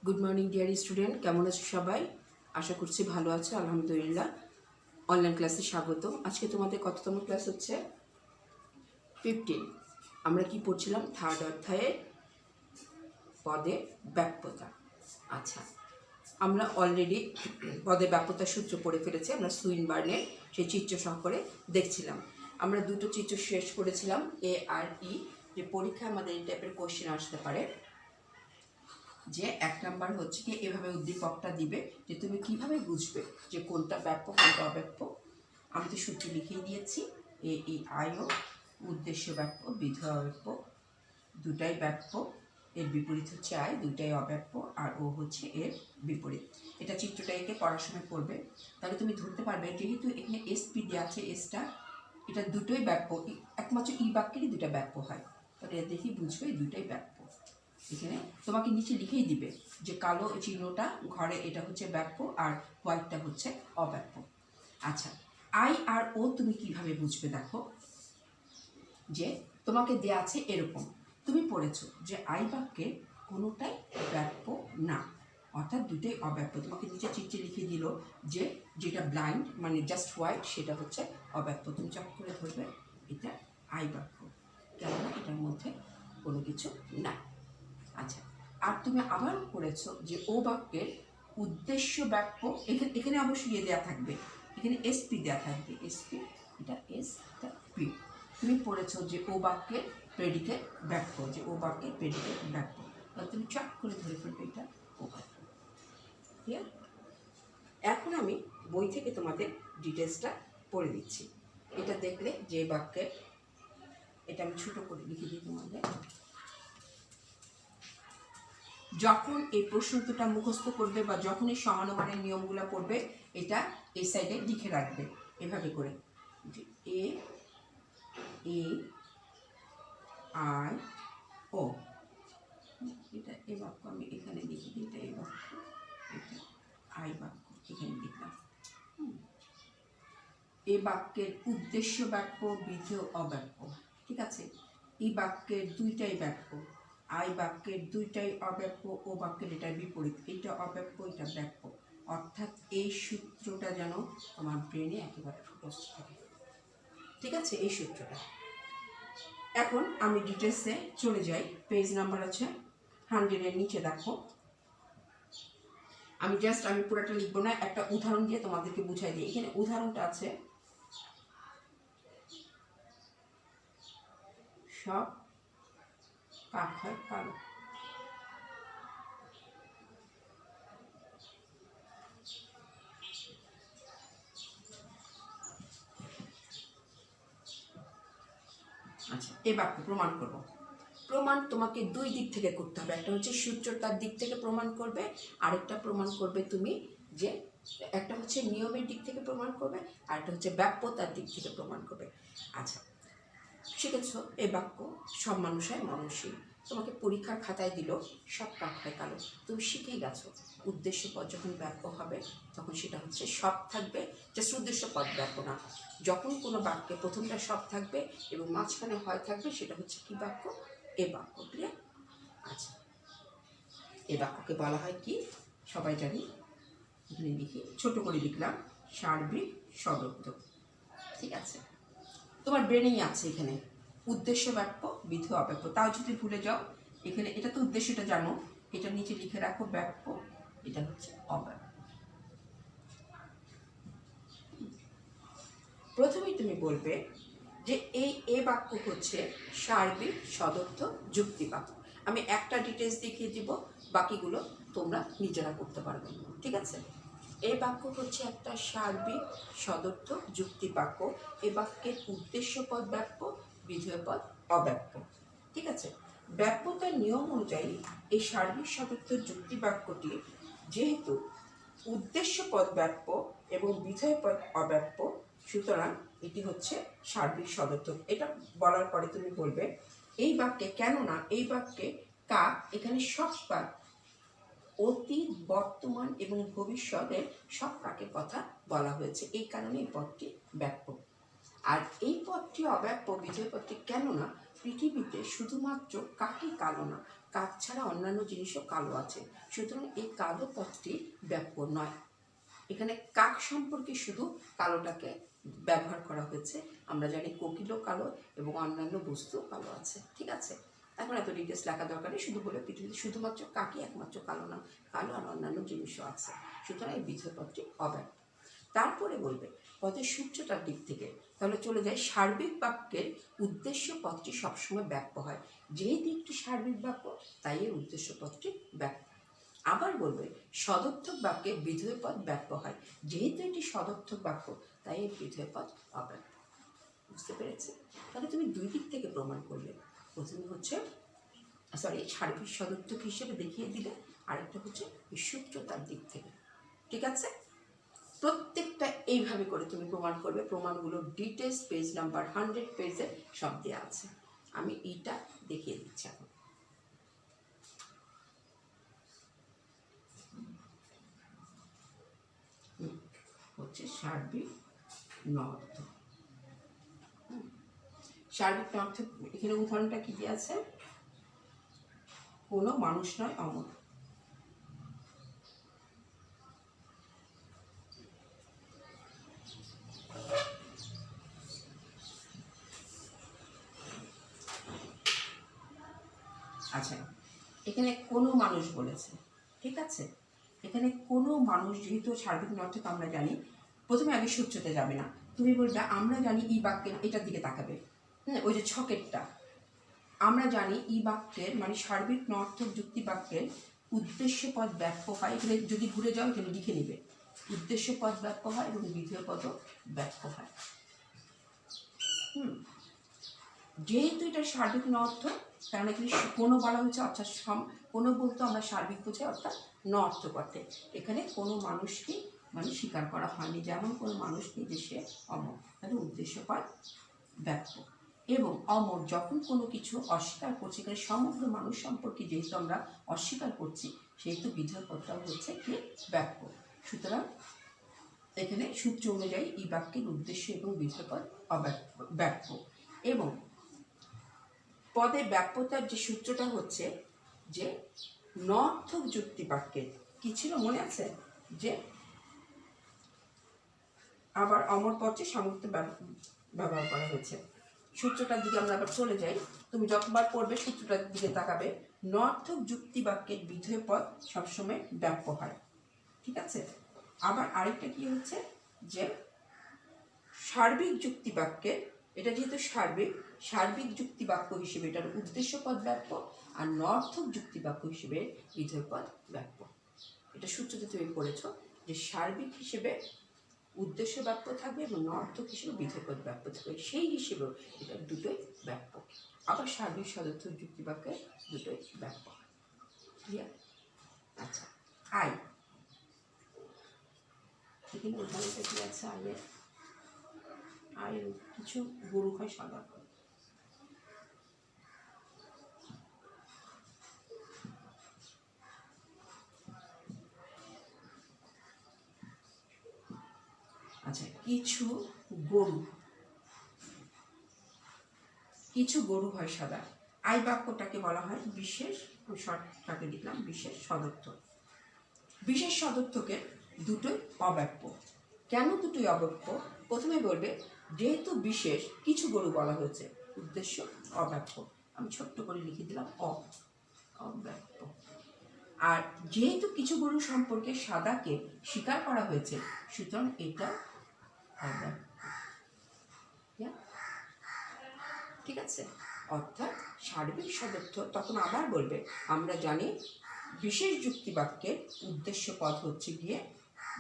Good morning dear student, কেমন আছো সবাই? আশা করছি ভালো আছো, আলহামদুলিল্লাহ। অনলাইন ক্লাসে স্বাগত। আজকে তোমাদের কততম ক্লাস হচ্ছে? 15। আমরা কি পড়ছিলাম? থার্ড অধ্যায়ে পদে ব্যাপ্যতা। আচ্ছা, আমরা অলরেডি পদে ব্যাপ্যতার সূত্র পড়ে ফেলেছি। আমরা সুইনবার্নের সেই চিত্র সহকারে দেখছিলাম। আমরা দুটো চিত্র শেষ করেছিলাম, এ আর ই, যে পরীক্ষায় আমাদের এই টাইপের কোশ্চেন আসতে পারে। যে এক নাম্বার হচ্ছে কি, এভাবে উদ্দীপকটা দিবে যে তুমি কিভাবে বুঝবে যে কোনটা ব্যাপ্য কোনটা অব্যাপ্য। আমি তো সূত্র লিখেই দিয়েছি, এ ই আই ও, উদ্দেশ্য ব্যাপ্য বিধেয় অব্যাপ্য, দুটাই ব্যাপ্য, এর বিপরীত হচ্ছে আই, দুটাই অব্যাপ্য, আর ও হচ্ছে এর বিপরীত। এটা চিত্রটা এঁকে পড়ার সময় করবে, তাহলে তুমি ধরতে পারবে যেহেতু এখানে এসপি দেওয়া আছে, এসটা এটা দুটোই ব্যাপ্য, একমাত্র ই বাক্যেরই দুটা ব্যাপ্য হয়, তাহলে দেখি বুঝবে এই দুটাই ব্যাপ্য। এখানে তোমাকে নিচে লিখেই দিবে যে কালো চিহ্নটা ঘরে এটা হচ্ছে ব্যাপ্য আর হোয়াইটটা হচ্ছে অব্যাপ্য। আচ্ছা, আই আর ও তুমি কিভাবে বুঝবে? দেখো, যে তোমাকে দেয়া আছে এরকম, তুমি পড়েছো যে আই বাক্যে কোনোটাই ব্যাপ্য না, অর্থাৎ দুটোই অব্যাপ্য। তোমাকে নিচে চিত্রে লিখে দিল যে যেটা ব্লাইন্ড মানে জাস্ট হোয়াইট সেটা হচ্ছে অব্যাপ্য। তুমি চট করে ধরবে এটা আই বাক্য, কেননা এটার মধ্যে কোনো কিছু না। আচ্ছা, আর তুমি আবার করেছো যে ও বাক্যের উদ্দেশ্য ব্যাপ্য, এখানে অবশ্যই ইয়ে দেওয়া থাকবে, এখানে এসপি দেওয়া থাকবে, এসপি, এটা এস, এটা পি। তুমি পড়েছো যে ও বাক্যের প্রেডিকেট ব্যাপ্য, যে ও বাক্যের প্রেডিকেট ব্যাপ্য, তাহলে তুমি চট করে ধরে ফেলবে এটা ও বাক্য। ক্লিয়ার? এখন আমি বই থেকে তোমাদের ডিটেলসটা পড়ে দিচ্ছি। এটা দেখলে যে বাক্যের, এটা আমি ছোটো করে লিখে দিই তোমাদের। যখন এই প্রশ্নটা মুখস্থ করবে বা যখন এই সমানুমানের নিয়মগুলো পড়বে, এটা এই সাইডে লিখে রাখবে এভাবে করে, যে এ ই আই ও, এটা এ বাক্য আমি এখানে লিখে দিই, এটা এ বাক্য, এটা আই বাক্য এখানে লিখলাম। এ বাক্যের উদ্দেশ্য ব্যাপ্য বিধেয় অব্যাপ্য, ঠিক আছে? এই বাক্যের দুইটাই ব্যাপ্য, আই বাক্যের দুইটাই অব্যাপ্য, ও বাক্যের এটার বিপরীত, এটা অব্যাপ্য এটা ব্যাপ্য। অর্থাৎ এই সূত্রটা যেন তোমার ব্রেনে একেবারে মুখস্থ থাকে, ঠিক আছে? এই সূত্রটা। এখন আমি ডিটেলসে চলে যাই, পেজ নাম্বার আছে 100-এর নিচে দেখো। আমি পুরোটা লিখবো না, একটা উদাহরণ দিয়ে তোমাদেরকে বুঝাই দিই। এখানে উদাহরণটা আছে, সব কাক হয় কালো। আচ্ছা, এই বাক্য প্রমাণ করব। প্রমাণ তোমাকে দুই দিক থেকে করতে হবে, একটা হচ্ছে সূত্রতার দিক থেকে প্রমাণ করবে, আরেকটা প্রমাণ করবে তুমি যে একটা হচ্ছে নিয়মের দিক থেকে প্রমাণ করবে, আরেকটা হচ্ছে ব্যাপ্যতার দিক থেকে প্রমাণ করবে। আচ্ছা, শিখেছ এই বাক্য, সব মানুষ হয় মননশীল। তোমাকে পরীক্ষার খাতায় দিল সব কাক হয় কালো, তুমি শিখেই গেছো উদ্দেশ্য পদ যখন ব্যাপ্য হবে তখন সেটা হচ্ছে সব থাকবে, জাস্ট উদ্দেশ্য পদ ব্যাপ্য না। যখন কোনো বাক্যে প্রথমটা সব থাকবে এবং মাঝখানে হয় থাকবে, সেটা হচ্ছে কি বাক্য? এ বাক্য। ক্লিয়ার? আচ্ছা, এ বাক্যকে বলা হয় কি সবাই জানি, এখানে লিখি, ছোট করে লিখলাম, সার্বিক সদর্থ। ঠিক আছে, তোমার ব্রেনেই আছে এখানে উদ্দেশ্য ব্যাপ্য বিধেয় অব্যাপ্য। তাও যদি ভুলে যাও, এখানে এটা তো উদ্দেশ্যটা জানো, এটা নিচে লিখে রাখো ব্যাপ্য, এটা হচ্ছে অব্যাপ্য। প্রথমেই তুমি বলবে যে এই এ বাক্য হচ্ছে সার্বিক সদর্থ যুক্তি বাক্য। আমি একটা ডিটেলস দেখিয়ে দিব, বাকিগুলো তোমরা নিজেরা করতে পারবে, ঠিক আছে? এই বাক্য হচ্ছে একটা সার্বিক সদর্থ যুক্তি বাক্য। এ বাক্যের উদ্দেশ্য পদ ব্যাপ্য, বিধেয় পদ অব্যাপ্য, ঠিক আছে? ব্যাপ্যতার নিয়ম অনুযায়ী এই সার্বিক সদর্থ যুক্তি বাক্যটি যেহেতু উদ্দেশ্য পদ ব্যাপ্য এবং বিধেয় পদ অব্যাপ্য, সুতরাং এটি হচ্ছে সার্বিক সদর্থক। এটা বলার পরে তুমি বলবে এই বাক্যে, কেননা এই বাক্যে কাক, এখানে সব কাক, অতীত বর্তমান এবং ভবিষ্যতের সব কাকের কথা বলা হয়েছে, এই কারণে এই পদটি ব্যাপ্য। আর এই পদটি অব্যাপ্য বিধেয় পদটি, কেননা পৃথিবীতে শুধুমাত্র কাকই কালো না, কাক ছাড়া অন্যান্য জিনিসও কালো আছে, সুতরাং এই কালো পদটি ব্যাপ্য নয়। এখানে কাক সম্পর্কে শুধু কালোটাকে ব্যবহার করা হয়েছে। আমরা জানি কোকিলও কালো এবং অন্যান্য বস্তুও কালো আছে, ঠিক আছে। এখন এত ডিটেলস লেখা দরকার নেই, শুধু বলে পৃথিবীতে শুধুমাত্র কাকই একমাত্র কালো না, কালো আর অন্যান্য জিনিসও আছে, সুতরাং এই বিধেয় পদটি অব্যক্ত। তারপরে বলবে পদের সূত্রটার দিক থেকে, তাহলে চলে যায় সার্বিক বাক্যের উদ্দেশ্য পদটি সবসময় ব্যাপ্য হয়। যেহেতু একটি সার্বিক বাক্য তাই এর উদ্দেশ্য পদটি ব্যাপ্য। আবার বলবে সদর্থক বাক্যে বিধেয় পদ ব্যাপ্য হয়। যেহেতু এটি সদর্থক বাক্য তাই এর বিধেয় পদ অব্যক্ত। বুঝতে পেরেছে? তাহলে তুমি দুই দিক থেকে প্রমাণ করলে, প্রথমে হচ্ছে সার্বিক সদর্থক হিসেবে দেখিয়ে দিলে, আরেকটা হচ্ছে সূত্রতার দিক থেকে, ঠিক আছে। প্রত্যেকটা এইভাবে করে তুমি প্রমাণ করবে। প্রমাণগুলো ডিটেলস পেজ নাম্বার 100 পেজে সব দেওয়া আছে। আমি এইটা দেখিয়ে দিচ্ছি এখন। হচ্ছে সার্বিক নর্থ। সার্বিক নর্থ এখানে উদাহরণটা কি দিয়ে আছে? কোনো মানুষ নয় অমর। আচ্ছা, এখানে কোনো মানুষ বলেছে, ঠিক আছে। এখানে কোনো মানুষ যেহেতু সার্বিক নর্থক আমরা জানি, প্রথমে আগে সূত্রতে যাবে না, তুমি বলবে আমরা জানি ই বাক্যের, এটার দিকে তাকাবে, হ্যাঁ ওই যে ছকেরটা। আমরা জানি ই বাক্যের মানে সার্বিক নর্থক যুক্তি বাক্যের উদ্দেশ্য পদ ব্যাপ্য হয়। এখানে যদি ঘুরে যাও এখানে লিখে নিবে, উদ্দেশ্য পদ ব্যাপ্য হয় এবং বিধেয় পদও ব্যাপ্য হয়। যেহেতু এটা সার্বিক নর্থ, কারণ এখানে কোনো বলা হচ্ছে, অর্থাৎ কোনো বলতে আমরা সার্বিক বোঝাই, অর্থাৎ নর্থ করতে। এখানে কোনো মানুষকে মানে স্বীকার করা হয়নি, যেমন কোনো মানুষ নেই যে সে অমর, তাহলে উদ্দেশ্য পদ ব্যাপ্য। এবং অমর যখন কোনো কিছু অস্বীকার করছি, এখানে সমগ্র মানুষ সম্পর্কে যেহেতু আমরা অস্বীকার করছি, সেহেতু বিধেয় পদটাও হচ্ছে কি ব্যাপ্য। সুতরাং এখানে সূত্র অনুযায়ী এই বাক্যের উদ্দেশ্য এবং বিধেয় পদ ব্যাপ্য। এবং পদে ব্যাপ্যতার যে সূত্রটা হচ্ছে যে নর্থক যুক্তি বাক্যের কি ছিল মনে আছে? যে আবার অমর পদে সামর্থ্য ব্যবহার করা হয়েছে। সূত্রটার দিকে আমরা আবার চলে যাই, তুমি যতবার পড়বে সূত্রটার দিকে তাকাবে। নর্থক যুক্তি বাক্যের বিধেয় পদ সবসময় ব্যাপ্য হয়, ঠিক আছে। আবার আরেকটা কি হচ্ছে যে সার্বিক যুক্তি বাক্যের, এটা যেহেতু সার্বিক যুক্তি বাক্য হিসেবে এটার উদ্দেশ্য পদ ব্যাপ্য, আর নর্থক যুক্তি বাক্য হিসেবে বিধেয় পদ ব্যাপ্য। এটা সূত্রতে তুমি পড়েছ যে সার্বিক হিসেবে উদ্দেশ্য বাক্য থাকবে এবং নর্থক হিসেবে বিধেয় পদ ব্যাপ্য থাকবে, সেই হিসেবেও এটা দুটোই ব্যাপ্য। আবার সার্বিক সদর্থক যুক্তি বাক্যে দুটোই ব্যাপ্য। ক্লিয়ার? আচ্ছা, আই এখানে উদাহরণটা কি আছে? আয়ের কিছু গরু হয় সাদা। আচ্ছা, কিছু গরু হয় সাদা। আই বাক্যটাকে বলা হয় বিশেষ, শর্টকাটে লিখলাম বিশেষ সদর্থক। বিশেষ সদর্থকের দুটোই অব্যাপ্য। কেন দুটোই অব্যাপ্য? প্রথমে বলবে যেহেতু বিশেষ কিছু গরু বলা হয়েছে, উদ্দেশ্য অব্যাপ্য। আমি ছোট্ট করে লিখে দিলাম অব্যাপ্য। আর যেহেতু কিছু গরু সম্পর্কে সাদাকে স্বীকার করা হয়েছে, সুতরাং এটা অব্যাপ্য। ঠিক আছে, অর্থাৎ সার্বিক সদর্থক। তখন আবার বলবে আমরা জানি বিশেষ যুক্তি বাক্যের উদ্দেশ্য পদ হচ্ছে গিয়ে,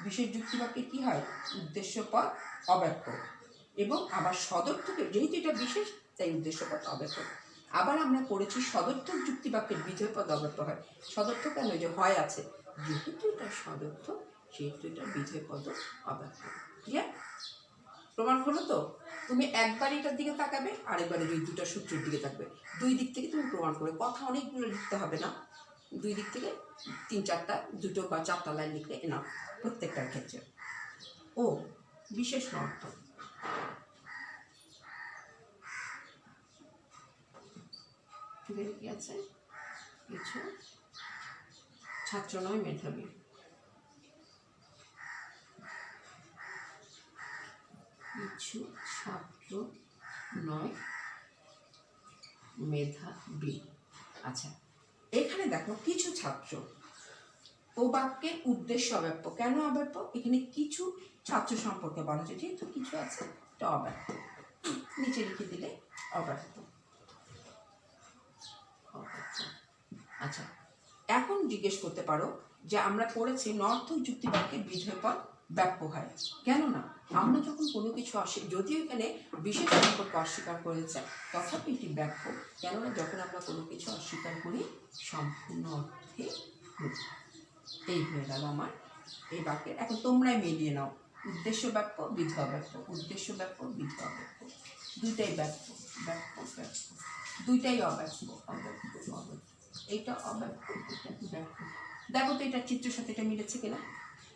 বিশেষ যুক্তি বাক্যে কি হয়? উদ্দেশ্য পদ অব্যক্ত। এবং আবার সদর্থকের, যেহেতু এটা বিশেষ তাই উদ্দেশ্য পদ অব্যক্ত। আবার আমরা পড়েছি সদর্থক যুক্তি বাক্যের বিধেয় পদ অব্যক্ত হয়। সদর্থক কেন? যে হয় আছে, যেহেতু এটা সদর্থক সেহেতু এটা বিধেয় পদ অব্যক্ত। ক্লিয়ার? প্রমাণ হলো তো? তুমি একবার এটার দিকে তাকাবে, আরেকবার এই দুটো সূত্রের দিকে তাকবে। দুই দিক থেকে তুমি প্রমাণ করবে। কথা অনেকগুলো লিখতে হবে না, দুই দিক থেকে 3-4টা, 2 বা 4টা লাইন লিখলে এনাফ প্রত্যেকটার ক্ষেত্রে। ও বিশেষ নর্থ, কি আছে? কিছু ছাত্র নয় মেধাবী, কিছু ছাত্র নয় মেধাবী। আচ্ছা, এখানে দেখো কিছু ছাত্র, ও বাক্যের উদ্দেশ্য অব্যক্ত। কেন অব্যক্ত? এখানে কিছু ছাত্র সম্পর্কে বলা হচ্ছে, যেহেতু কিছু আছে এটা অব্যক্ত, নিচে লিখে দিলে অব্যক্ত। আচ্ছা, এখন জিজ্ঞেস করতে পারো যে আমরা পড়েছি নর্থক যুক্তি বাক্যের বিধেয় পদ ব্যাপ্য হয়। কেননা আমরা যখন কোনো কিছু যদিও এখানে বিশেষ সম্পর্ক অস্বীকার করেছে, তথাপি এটি ব্যাপ্য। কেননা যখন আমরা কোনো কিছু অস্বীকার করি সম্পূর্ণ অর্থে এই হয়ে গেল আমার এই বাক্যের। এখন তোমরাই মিলিয়ে নাও, উদ্দেশ্য বাক্য বিধেয় বাক্য, উদ্দেশ্য বাক্য বিধেয় বাক্য, দুইটাই বাক্য, বাক্য বাক্য, দুইটাই অব্যক্ত, অব্যক্ত অব্যক্ত। এইটা অব্যক্ত, এটা ব্যক্ত। দেখো তো এটা চিত্রের সাথে এটা মিলেছে কিনা।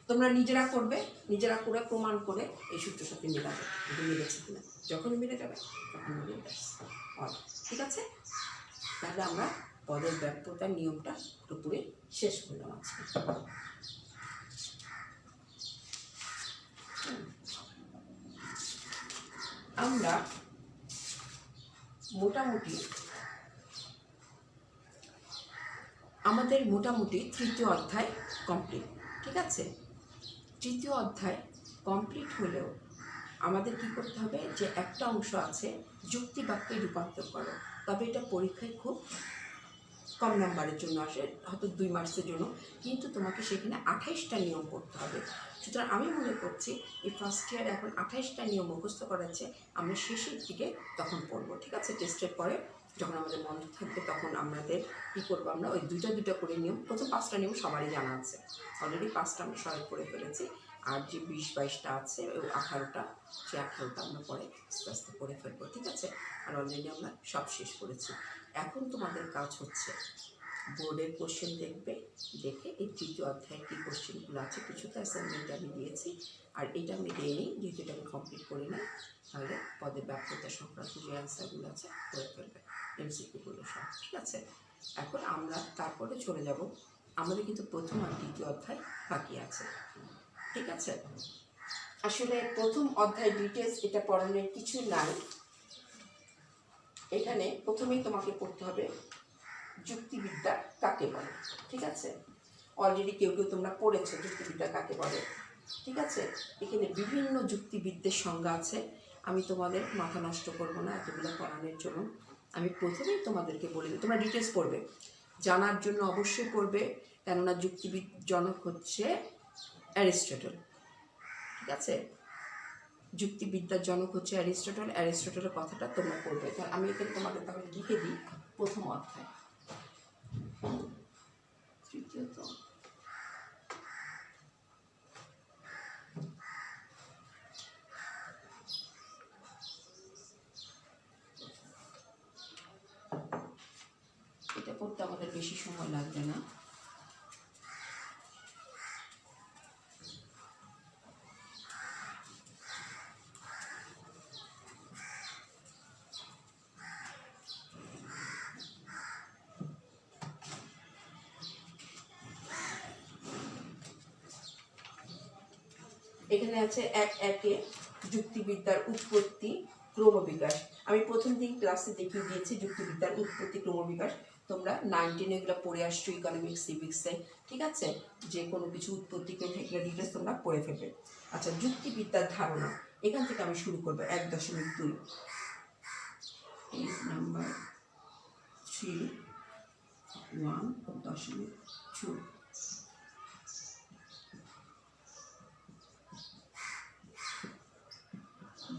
তোমরা নিজেরা করবে, নিজেরা করে প্রমাণ করে এই সূত্রের সাথে মিলাবে এটা মিলেছে কিনা। যখন মিলে যাবে তখন মিলে যাবে। ঠিক আছে, তাহলে আমরা পদের ব্যক্ততার নিয়মটা পুরোপুরি শেষ করলাম আজকে। আমরা মোটামুটি তৃতীয় অধ্যায় কমপ্লিট। ঠিক আছে, তৃতীয় অধ্যায় কমপ্লিট হলেও আমাদের কি করতে হবে, যে একটা অংশ আছে যুক্তি বাক্যে রূপান্তর করো। তবে এটা পরীক্ষায় খুব কম নাম্বারের জন্য আসে, হয়তো 2 মার্কসের জন্য, কিন্তু তোমাকে সেখানে 28টা নিয়ম পড়তে হবে। সুতরাং আমি মনে করছি এই ফার্স্ট ইয়ার এখন 28টা নিয়ম মুখস্থ করাচ্ছে, আমরা শেষের দিকে তখন পড়বো। ঠিক আছে, টেস্টের পরে যখন আমাদের বন্ধ থাকবে তখন আমাদের কী করবো, আমরা ওই দুটা করে নিয়ম, প্রথম 5টা নিয়ম সবারই জানা আছে, অলরেডি 5টা আমরা সবাই পড়ে ফেলেছি। আর যে 20-22টা আছে, ওই 18টা, সেই 18টা আমরা পরে আস্তে আস্তে পড়ে ফেলবো। ঠিক আছে, আর অলরেডি আমরা সব শেষ করেছি। এখন তোমাদের কাজ হচ্ছে বোর্ডের কোশ্চেন দেখবে, দেখে এই তৃতীয় অধ্যায়ের কী কোশ্চেনগুলো আছে, কিছু তো অ্যাসাইনমেন্ট আমি দিয়েছি, আর এটা আমি দিইনি যেহেতু এটা আমি কমপ্লিট করি না, তাহলে পদের ব্যর্থতা সংক্রান্ত যে অ্যান্সারগুলো আছে করে ফেলবে, এমসিকিউগুলো সব। ঠিক আছে, এখন আমরা তারপরে চলে যাব, আমাদের কিন্তু প্রথম আর দ্বিতীয় অধ্যায় বাকি আছে। ঠিক আছে, আসলে প্রথম অধ্যায় ডিটেলস এটা পড়ানোর কিছু নাই। এখানে প্রথমেই তোমাকে পড়তে হবে যুক্তিবিদ্যা কাকে বলে। ঠিক আছে, অলরেডি কেউ তোমরা পড়েছো যুক্তিবিদ্যা কাকে বলে। ঠিক আছে, এখানে বিভিন্ন যুক্তিবিদ্যার সংজ্ঞা আছে, আমি তোমাদের মাথা নষ্ট করবো না এতগুলো পড়ানোর জন্য। আমি প্রথমেই তোমাদেরকে বলে দিই, তোমরা ডিটেলস পড়বে, জানার জন্য অবশ্যই পড়বে, কেননা যুক্তিবিদ জনক হচ্ছে অ্যারিস্টটল। ঠিক আছে, যুক্তিবিদ্যার জনক হচ্ছে অ্যারিস্টটল। অ্যারিস্টটলের কথাটা তোমরা পড়বে। আমি এখানে তোমাদের তাহলে লিখে দিই প্রথম অধ্যায়। তৃতীয়ত এটা পড়তে আমাদের বেশি সময় লাগবে না। এখানে আছে 1.1 যুক্তিবিদ্যার উৎপত্তি ক্রমবিকাশ। আমি প্রথম দিন ক্লাসে দেখিয়ে দিয়েছি যুক্তিবিদ্যার উৎপত্তি ক্রমবিকাশ, তোমরা 9-10 এগুলো পড়ে আসছো ইকোনমিক্স সিভিক্সে। ঠিক আছে, যে কোনো কিছু উৎপত্তি ক্রম এগুলো ডিটেলস তোমরা পড়ে ফেলবে। আচ্ছা, যুক্তিবিদ্যার ধারণা, এখান থেকে আমি শুরু করবো 1.2, পেজ নাম্বার 3, 1.2।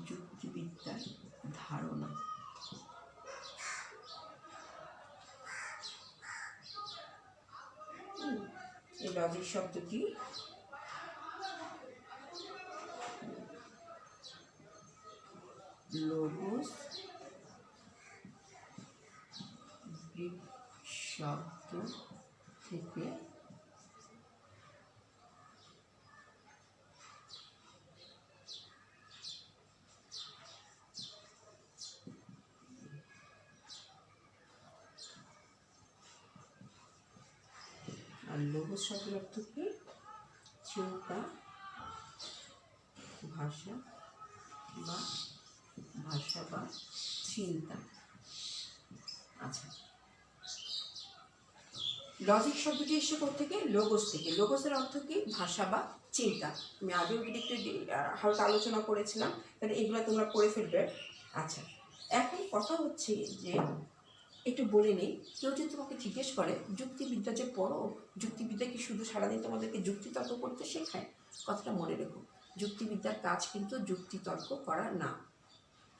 যুক্তিবিদ্যার ধারণা। এই লজিক শব্দটি লোগোস গ্রিক শব্দ থেকে লোগোস শব্দের অর্থ কি? চিন্তা, ভাষা বা চিন্তা। আচ্ছা, লজিক শব্দটি এসে থেকে লোগোস থেকে। লোগোসের অর্থ কি? ভাষা বা চিন্তা। আমি আগেও একটু হালকা আলোচনা করেছিলাম, তাহলে এগুলো তোমরা পড়ে ফেলবে। আচ্ছা, এখন কথা হচ্ছে যে একটু বলে নিই, কেউ যদি তোমাকে জিজ্ঞেস করে যুক্তিবিদ্যা যে পড়ো, যুক্তিবিদ্যা কি শুধু সারাদিন তোমাদেরকে যুক্তিতর্ক করতে শেখায়? কথাটা মনে রেখো, যুক্তিবিদ্যার কাজ কিন্তু যুক্তিতর্ক করা না।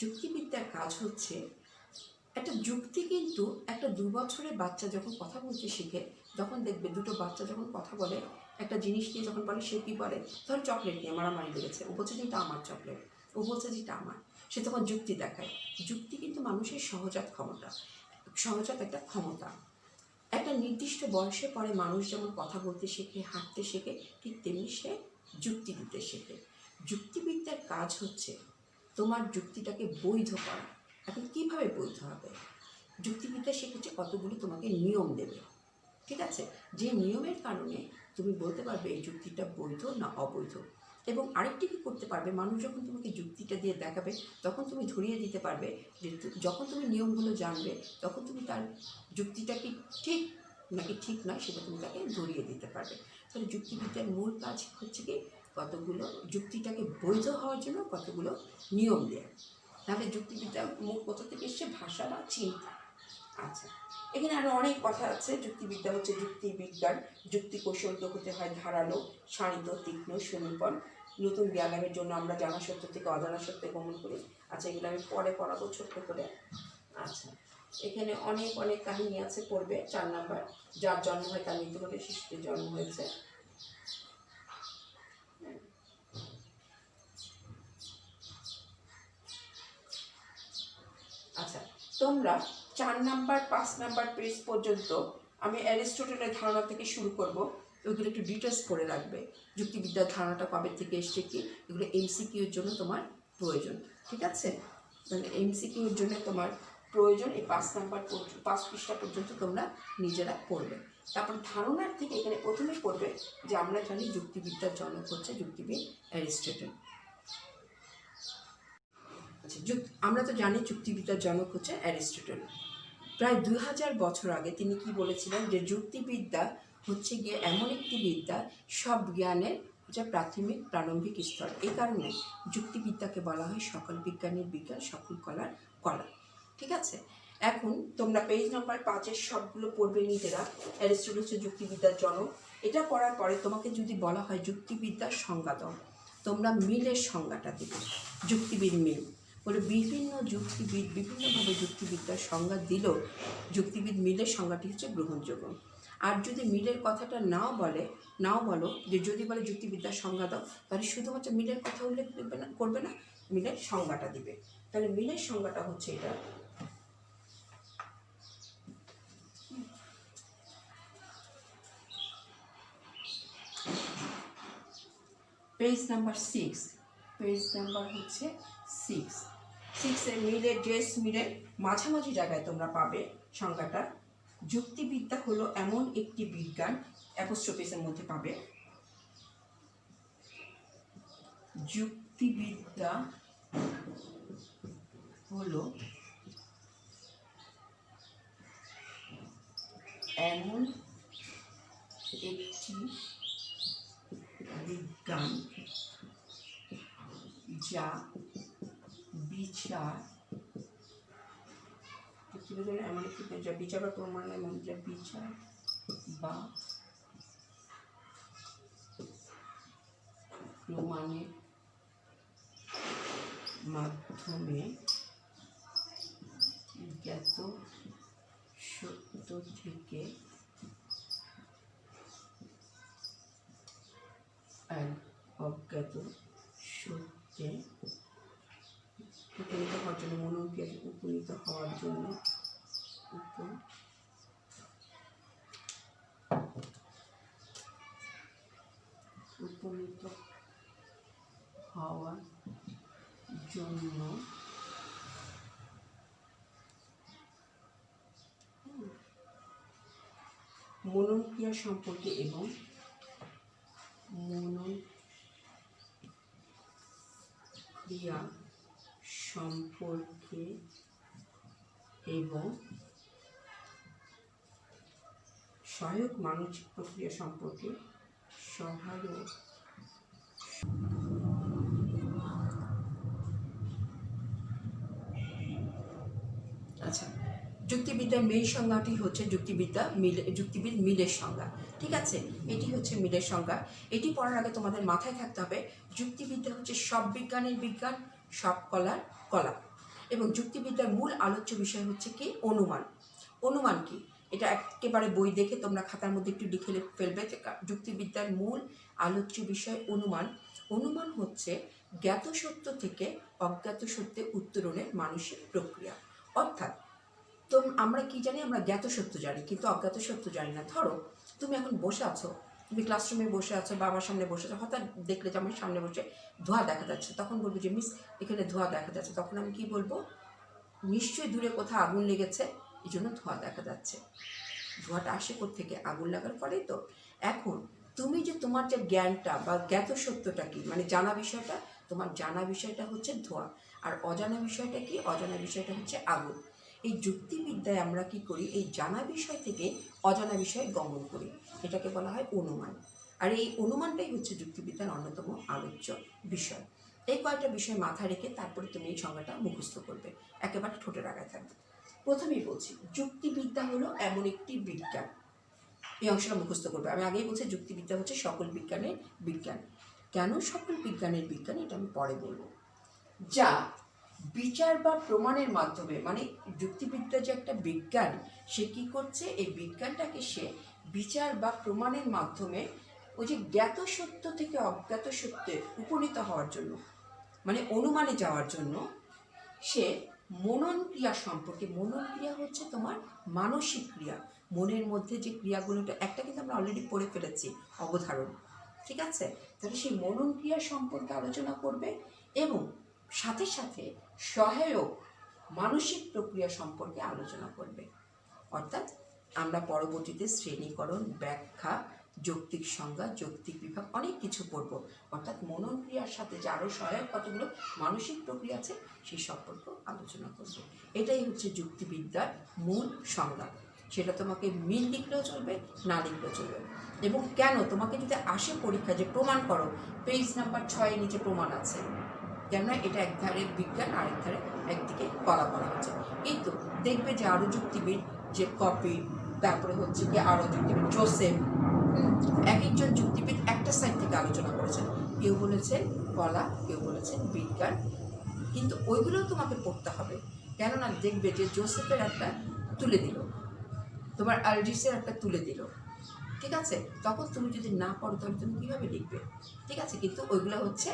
যুক্তিবিদ্যার কাজ হচ্ছে একটা যুক্তি কিন্তু একটা 2 বছরের বাচ্চা যখন কথা বলতে শিখে, যখন দেখবে দুটো বাচ্চা যখন কথা বলে, একটা জিনিস নিয়ে যখন বলে, সে কী বলে, ধর চকলেট নিয়ে মারামারি লেগেছে, ও বলছে যে এটা আমার চকলেট, ও বলছে যে এটা আমার, সে তখন যুক্তি দেখায়। যুক্তি কিন্তু মানুষের সহজাত একটা ক্ষমতা। একটা নির্দিষ্ট বয়সের পরে মানুষ যেমন কথা বলতে শেখে, হাঁটতে শেখে, ঠিক তেমনি সে যুক্তি দিতে শেখে। যুক্তিবিদ্যার কাজ হচ্ছে তোমার যুক্তিটাকে বৈধ করা। এখন কীভাবে বৈধ হবে? যুক্তিবিদ্যা শেখাচ্ছে কতগুলি তোমাকে নিয়ম দেবে, ঠিক আছে? যে নিয়মের কারণে তুমি বলতে পারবে এই যুক্তিটা বৈধ না অবৈধ। এবং আরেকটি কী করতে পারবে, মানুষ যখন তোমাকে যুক্তিটা দিয়ে দেখাবে, তখন তুমি ধরিয়ে দিতে পারবে যে যখন তুমি নিয়মগুলো জানবে, তখন তুমি তার যুক্তিটা কি ঠিক নাকি ঠিক নয় সেটা তুমি তাকে ধরিয়ে দিতে পারবে। তাহলে যুক্তিবিদ্যার মূল কাজ হচ্ছে কি, কতগুলো যুক্তিটাকে বৈধ হওয়ার জন্য কতগুলো নিয়ম দেওয়া। তাহলে যুক্তিবিদ্যা মূল কোথা থেকে এসছে? ভাষা বা চিন্তা। আচ্ছা, এখানে আরও অনেক কথা আছে। যুক্তিবিদ্যা হচ্ছে যুক্তিবিজ্ঞান। যুক্তি কৌশলকে হতে হয় ধারালো, শাণিত, তীক্ষ্ণ, সুনির্ভর। নতুন জ্ঞানের জন্য আমরা জানা সত্য থেকে অজানা সত্যে গমন করি। আচ্ছা, এগুলো আমি পরে পড়াবো ছোট্ট করে। আচ্ছা, এখানে অনেক অনেক কাহিনী আছে, পড়বে। 4 নাম্বার, যার জন্ম হয় তার মৃত্যু ঘটে, শিশুটির জন্ম হয়েছে। আচ্ছা, তোমরা 4 নাম্বার 5 নাম্বার পেজ পর্যন্ত আমি অ্যারিস্টটলের ধারণা থেকে শুরু করব। ওইগুলো একটু ডিটেলস পড়ে রাখবে। যুক্তিবিদ্যার ধারণাটা কবে থেকে এসছে, কি, এগুলো এমসিকিউর জন্য তোমার প্রয়োজন, ঠিক আছে? মানে এমসিকিউর জন্য তোমার প্রয়োজন এই 5 পৃষ্ঠা পর্যন্ত তোমরা নিজেরা পড়বে। তারপর ধারণার থেকে এখানে প্রথমে পড়বে যে আমরা জানি যুক্তিবিদ্যার জনক হচ্ছে যুক্তিবিদ অ্যারিস্টটল। আচ্ছা, আমরা তো জানি যুক্তিবিদ্যার জনক হচ্ছে অ্যারিস্টটল। প্রায় 2000 বছর আগে তিনি কি বলেছিলেন, যে যুক্তিবিদ্যা হচ্ছে গিয়ে এমন একটি বিদ্যা সব জ্ঞানের যা প্রারম্ভিক স্তর। এই কারণে যুক্তিবিদ্যাকে বলা হয় সকল বিজ্ঞানের বিজ্ঞান, সকল কলার কলা, ঠিক আছে? এখন তোমরা পেজ নাম্বার 5 সবগুলো পড়বে নিজেরা। অ্যারিস্টটল হচ্ছে যুক্তিবিদ্যার জনক। এটা পড়ার পরে তোমাকে যদি বলা হয় যুক্তিবিদ্যার সংজ্ঞা দাও, তোমরা মিলের সংজ্ঞাটা দেবে। যুক্তিবিদ মিল বলে বিভিন্ন যুক্তিবিদ বিভিন্নভাবে যুক্তিবিদ্যার সংজ্ঞা দিলেও যুক্তিবিদ মিলের সংজ্ঞাটি হচ্ছে গ্রহণযোগ্য। আর যদি মিলের কথাটা নাও বলো, যে যদি বলে যুক্তিবিদ্যার সংজ্ঞা দাও, তাহলে শুধুমাত্র মিলের কথা উল্লেখ করবে না, মিলের সংজ্ঞাটা দিবে। তাহলে মিলের সংজ্ঞাটা হচ্ছে এটা। পেজ নাম্বার 6, পেজ নাম্বার হচ্ছে 6 মিলের মিলের মাঝামাঝি জায়গায় তোমরা পাবে সংজ্ঞাটা। যুক্তিবিদ্যা হলো এমন একটি বিজ্ঞান, অ্যাপোস্ট্রোফিসের মধ্যে পাবে। যুক্তিবিদ্যা হলো এমন একটি বিজ্ঞান যা বিচার এমন একটি যা বিচার বা প্রমাণ, এমন যা বিচার বা প্রমাণের মাধ্যমে জ্ঞাত সত্য থেকে অজ্ঞাত সত্যে উপনীত হওয়ার জন্য, উপনীত হওয়ার জন্য মনন ক্রিয়া সম্পর্কে এবং মনন ক্রিয়া সম্পর্কে এবং সহায়ক মানসিক প্রক্রিয়া সম্পর্কে সহায়ক আচ্ছা, যুক্তিবিদ্যার মেইন সংজ্ঞাটি হচ্ছে যুক্তিবিদ মিলের সংজ্ঞা। ঠিক আছে, এটি হচ্ছে মিলের সংজ্ঞা। এটি পড়ার আগে তোমাদের মাথায় থাকতে হবে যুক্তিবিদ্যা হচ্ছে সব বিজ্ঞানের বিজ্ঞান, সব কলার কলা। এবং যুক্তিবিদ্যার মূল আলোচ্য বিষয় হচ্ছে কি? অনুমান। অনুমান কি? এটা একেবারে বই দেখে তোমরা খাতার মধ্যে একটু লিখে ফেলবে যে যুক্তিবিদ্যার মূল আলোচ্য বিষয় অনুমান। অনুমান হচ্ছে জ্ঞাত সত্য থেকে অজ্ঞাত সত্যে উত্তরণের মানসিক প্রক্রিয়া। অর্থাৎ আমরা কি জানি? আমরা জ্ঞাত সত্য জানি, কিন্তু অজ্ঞাত সত্য জানি না। ধরো তুমি এখন বসে আছো, তুমি ক্লাসরুমে বসে আছো, বাবার সামনে বসে আছো, হঠাৎ দেখলে যে আমার সামনে বসে ধোঁয়া দেখা যাচ্ছে, তখন বলবো যে মিস এখানে ধোঁয়া দেখা যাচ্ছে। তখন আমি কি বলবো? নিশ্চয়ই দূরে কোথাও আগুন লেগেছে, এই জন্য ধোঁয়া দেখা যাচ্ছে। ধোঁয়াটা আসে থেকে আগুন লাগার ফলেই তো। এখন তুমি যে তোমার যে জ্ঞানটা বা জ্ঞাত সত্যটা কি, মানে জানা বিষয়টা, তোমার জানা বিষয়টা হচ্ছে ধোঁয়া, আর অজানা বিষয়টা কি? অজানা বিষয়টা হচ্ছে আগুন। এই যুক্তিবিদ্যায় আমরা কি করি? এই জানা বিষয় থেকে অজানা বিষয় গমন করি, এটাকে বলা হয় অনুমান। আর এই অনুমানটাই হচ্ছে যুক্তিবিদ্যার অন্যতম আলোচ্য বিষয়। এই কয়েকটা বিষয় মাথায় রেখে তারপরে তুমি এই সংজ্ঞাটা মুখস্থ করবে, একেবারে ঠোঁটের আগায় থাকবে। প্রথমেই বলছি, যুক্তিবিদ্যা হলো এমন একটি বিজ্ঞান, এই অংশটা মুখস্থ করবে। আমি আগেই বলছি যুক্তিবিদ্যা হচ্ছে সকল বিজ্ঞানের বিজ্ঞান। কেন সকল বিজ্ঞানের বিজ্ঞান এটা আমি পরে বলবো। যা বিচার বা প্রমাণের মাধ্যমে, মানে যুক্তিবিদ্যা যে একটা বিজ্ঞান, সে কী করছে? এই বিজ্ঞানটাকে সে বিচার বা প্রমাণের মাধ্যমে ওই যে জ্ঞাত সত্য থেকে অজ্ঞাত সত্যে উপনীত হওয়ার জন্য, মানে অনুমানে যাওয়ার জন্য, সে মনন ক্রিয়া সম্পর্কে, মনন ক্রিয়া হচ্ছে তোমার মানসিক ক্রিয়া, মনের মধ্যে যে ক্রিয়াগুলোটা, একটা কিন্তু আমরা অলরেডি পড়ে ফেলেছি, অবধারণ। ঠিক আছে, তাহলে সেই মনন ক্রিয়া সম্পর্কে আলোচনা করবে এবং সাথে সাথে সহায়ক মানসিক প্রক্রিয়া সম্পর্কে আলোচনা করবে। অর্থাৎ আমরা পরবর্তীতে শ্রেণীকরণ, ব্যাখ্যা, যৌক্তিক সংজ্ঞা, যৌক্তিক বিভাগ অনেক কিছু পড়ব। অর্থাৎ মনন ক্রিয়ার সাথে যে আরও সহায়ক কতগুলো মানসিক প্রক্রিয়া আছে সেই সম্পর্ক আলোচনা করব। এটাই হচ্ছে যুক্তিবিদ্যার মূল সংজ্ঞা। সেটা তোমাকে মিল লিখলেও চলবে, না লিখলেও চলবে। এবং কেন তোমাকে যদি আসে পরীক্ষা যে প্রমাণ করো, পেজ নাম্বার 6 নিচে প্রমাণ আছে, কেননা এটা এক ধারে বিজ্ঞান, আরেক ধারে একদিকে কলা বলা হচ্ছে। কিন্তু দেখবে যে আরও যুক্তিবিদ, যে কপি, তারপরে হচ্ছে কি আরও যুক্তিবিদ জোসেফ, এক একজন যুক্তিবিদ একটা সাইড থেকে আলোচনা করেছেন। কেউ বলেছেন কলা, কেউ বলেছেন বিজ্ঞান, কিন্তু ওইগুলোও তোমাকে পড়তে হবে। কেননা দেখবে যে জোসেফের একটা তুলে দিল, তোমার আলজিসের একটা তুলে দিল, ঠিক আছে, তখন তুমি যদি না পড়ো তাহলে তুমি কীভাবে লিখবে? ঠিক আছে, কিন্তু ওইগুলো হচ্ছে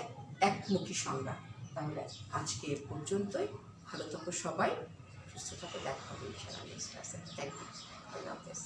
একমুখী সংজ্ঞা। তাহলে আজকে এ পর্যন্তই। ভালো থাকো সবাই, সুস্থ থাকো, দেখা হবে ইনশাআল্লাহ নেক্সট ক্লাসে। থ্যাংক ইউ, আল্লাহ হাফেজ।